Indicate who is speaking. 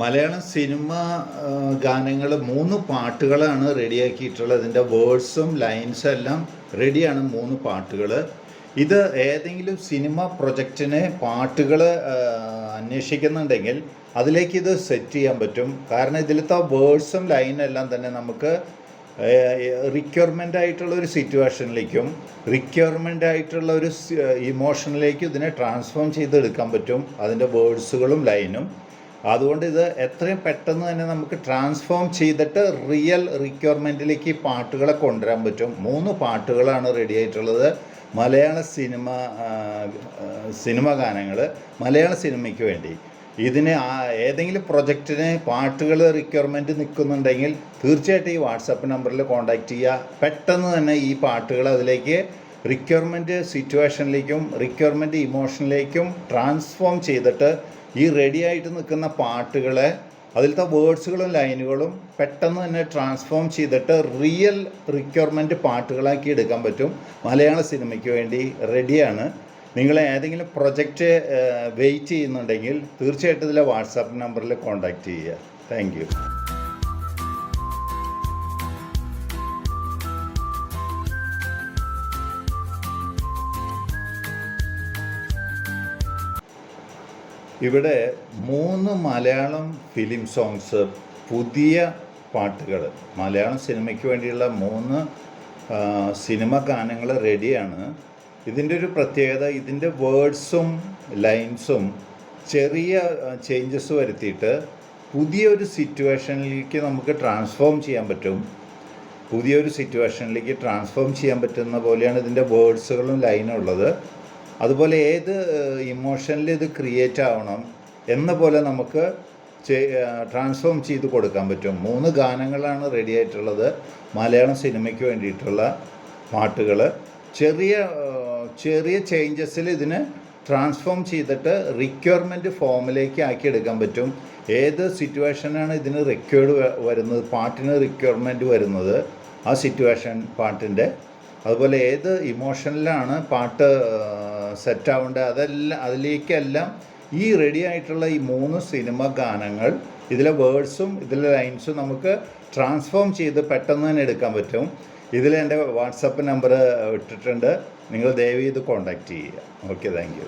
Speaker 1: Malayalam cinema ഗാനങ്ങൾ 3 പാട്ടുകളാണ് റെഡിയാക്കിയിട്ടുള്ളത്. ഇതിൻ്റെ വേർഡ്സും ലൈൻസും എല്ലാം റെഡിയാണ്. 3 പാട്ടുകൾ. ഇത് ഏതെങ്കിലും സിനിമ പ്രൊജക്റ്റിന് പാട്ടുകൾ അന്വേഷിക്കുന്നുണ്ടെങ്കിൽ അതിലേക്ക് ഇത് സെറ്റ് ചെയ്യാൻ പറ്റും. കാരണം ഇതിലത്തെ വേർഡ്സും ലൈനും എല്ലാം തന്നെ നമുക്ക് റിക്വയർമെൻ്റ് ആയിട്ടുള്ള ഒരു സിറ്റുവേഷനിലേക്കും റിക്വയർമെൻ്റ് ആയിട്ടുള്ള ഒരു ഇമോഷനിലേക്കും ഇതിനെ ട്രാൻസ്ഫോം ചെയ്തെടുക്കാൻ പറ്റും, അതിൻ്റെ വേർഡ്സുകളും ലൈനും. അതുകൊണ്ട് ഇത് എത്രയും പെട്ടെന്ന് തന്നെ നമുക്ക് ട്രാൻസ്ഫോം ചെയ്തിട്ട് റിയൽ റിക്വയർമെൻറ്റിലേക്ക് പാട്ടുകളെ കൊണ്ടുവരാൻ പറ്റും. 3 പാട്ടുകളാണ് റെഡി ആയിട്ടുള്ളത്. മലയാള സിനിമ ഗാനങ്ങൾ മലയാള സിനിമയ്ക്ക് വേണ്ടി. ഇതിന് ഏതെങ്കിലും പ്രൊജക്റ്റിന് പാട്ടുകൾ റിക്വയർമെൻറ്റ് നിൽക്കുന്നുണ്ടെങ്കിൽ തീർച്ചയായിട്ടും ഈ വാട്സപ്പ് നമ്പറിൽ കോൺടാക്റ്റ് ചെയ്യുക. പെട്ടെന്ന് തന്നെ ഈ പാട്ടുകൾ അതിലേക്ക് റിക്വയർമെൻറ്റ് സിറ്റുവേഷനിലേക്കും റിക്വയർമെൻറ്റ് ഇമോഷനിലേക്കും ട്രാൻസ്ഫോം ചെയ്തിട്ട് ഈ റെഡി ആയിട്ട് നിൽക്കുന്ന പാട്ടുകളെ അതിലത്തെ വേർഡ്സുകളും ലൈനുകളും പെട്ടെന്ന് തന്നെ ട്രാൻസ്ഫോം ചെയ്തിട്ട് റിയൽ റിക്വയർമെൻറ്റ് പാട്ടുകളാക്കി എടുക്കാൻ പറ്റും. മലയാള സിനിമയ്ക്ക് വേണ്ടി റെഡിയാണ്. നിങ്ങൾ ഏതെങ്കിലും പ്രൊജക്റ്റ് വെയിറ്റ് ചെയ്യുന്നുണ്ടെങ്കിൽ തീർച്ചയായിട്ടും ഇതിലെ വാട്സാപ്പ് നമ്പറിൽ കോൺടാക്റ്റ് ചെയ്യുക. Thank you. ഇവിടെ 3 മലയാളം ഫിലിം സോങ്സ്, പുതിയ പാട്ടുകൾ, മലയാളം സിനിമയ്ക്ക് വേണ്ടിയുള്ള 3 സിനിമ ഗാനങ്ങൾ റെഡിയാണ്. ഇതിൻ്റെ ഒരു പ്രത്യേകത, ഇതിൻ്റെ വേർഡ്സും ലൈൻസും ചെറിയ ചേഞ്ചസ് വരുത്തിയിട്ട് പുതിയൊരു സിറ്റുവേഷനിലേക്ക് നമുക്ക് ട്രാൻസ്ഫോം ചെയ്യാൻ പറ്റും. പുതിയൊരു സിറ്റുവേഷനിലേക്ക് ട്രാൻസ്ഫോം ചെയ്യാൻ പറ്റുന്ന പോലെയാണ് ഇതിൻ്റെ വേർഡ്സുകളും ലൈനും ഉള്ളത്. അതുപോലെ ഏത് ഇമോഷനിൽ ഇത് ക്രിയേറ്റ് ആവണം എന്ന പോലെ നമുക്ക് ട്രാൻസ്ഫോം ചെയ്ത് കൊടുക്കാൻ പറ്റും. 3 ഗാനങ്ങളാണ് റെഡി ആയിട്ടുള്ളത്. മലയാളം സിനിമയ്ക്ക് വേണ്ടിയിട്ടുള്ള പാട്ടുകൾ ചെറിയ ചേഞ്ചസിൽ ഇതിന് ട്രാൻസ്ഫോം ചെയ്തിട്ട് റിക്വയർമെൻറ്റ് ഫോമിലേക്ക് ആക്കിയെടുക്കാൻ പറ്റും. ഏത് സിറ്റുവേഷനാണ് ഇതിന് റിക്വയർഡ് വരുന്നത്, പാട്ടിന് റിക്വയർമെൻറ്റ് വരുന്നത്, ആ സിറ്റുവേഷൻ പാട്ടിൻ്റെ, അതുപോലെ ഏത് ഇമോഷനിലാണ് പാട്ട് സെറ്റാവേണ്ടത്, അതിലേക്കെല്ലാം ഈ റെഡി ആയിട്ടുള്ള ഈ 3 സിനിമ ഗാനങ്ങൾ, ഇതിലെ വേർഡ്സും ഇതിലെ ലൈൻസും നമുക്ക് ട്രാൻസ്ഫോം ചെയ്ത് പെട്ടെന്ന് തന്നെ എടുക്കാൻ പറ്റും. ഇതിൽ എൻ്റെ വാട്സപ്പ് നമ്പർ ഇട്ടിട്ടുണ്ട്. നിങ്ങൾ ദയവ് ചെയ്ത് കോൺടാക്റ്റ് ചെയ്യുക. Okay, thank you.